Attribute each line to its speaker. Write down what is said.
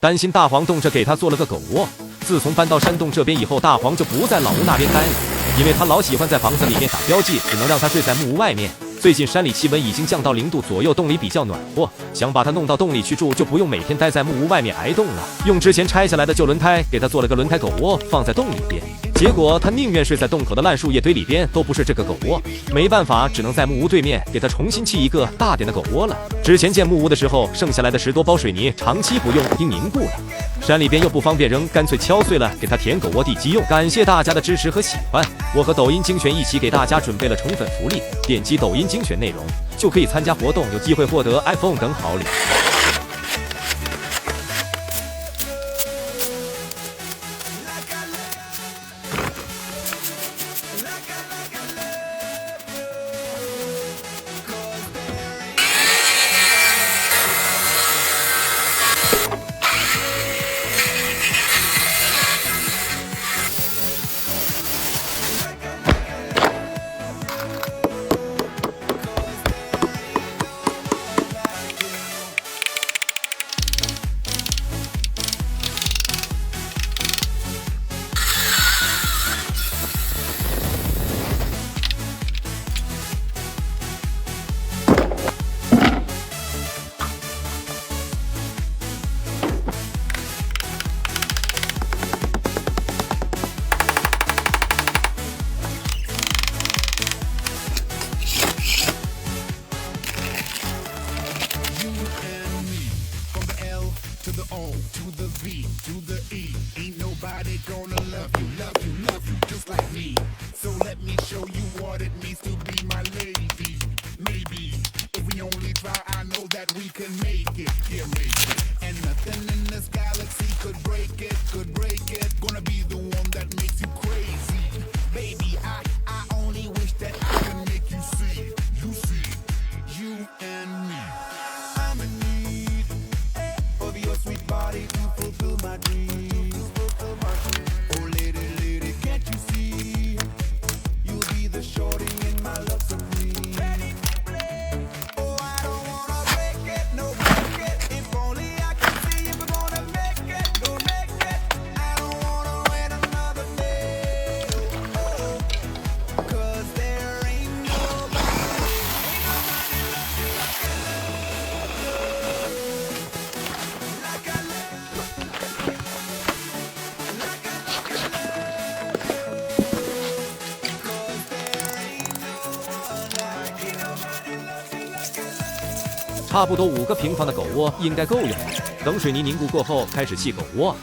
Speaker 1: 担心大黄洞这给他做了个狗窝。自从搬到山洞这边以后，大黄就不在老屋那边待了，因为他老喜欢在房子里面打标记，只能让他睡在木屋外面。最近山里气温已经降到0度左右，洞里比较暖和，想把它弄到洞里去住，就不用每天待在木屋外面挨冻了。用之前拆下来的旧轮胎给他做了个轮胎狗窝，放在洞里边。结果他宁愿睡在洞口的烂树叶堆里边，都不是这个狗窝。没办法，只能在木屋对面给他重新砌一个大点的狗窝了。之前建木屋的时候，剩下来的10多包水泥长期不用，因凝固了。山里边又不方便扔，干脆敲碎了给他填狗窝地基用。感谢大家的支持和喜欢，我和抖音精选一起给大家准备了宠粉福利，点击抖音精选内容就可以参加活动，有机会获得 iPhone 等好礼。
Speaker 2: To the O, to the V, to the E. Ain't nobody gonna love you, love you, love you just like me. So let me show you what it means to be my lady. Maybe if we only try, I know that we can make it. Yeah, make it. And nothing in this galaxy could break it, could break it. Gonna be the one that makes you crazy. Baby, I only wish that I can make you see, you and me. I'm in need of your sweet body to fulfill my dreams. Oh, lady, lady, can't you see? You'll be the shorty in my love supreme. Oh, I don't wanna break it, no break it. If only I can see if we're gonna make it, go make it. I don't wanna wait another day. Oh, 'cause there ain't nobody loves you like I love. Like I love. Like I love. 'Cause there ain't no one like you. Nobody loves you like I love.
Speaker 1: 差不多5个平方的狗窝应该够用了。等水泥凝固过后，开始砌狗窝。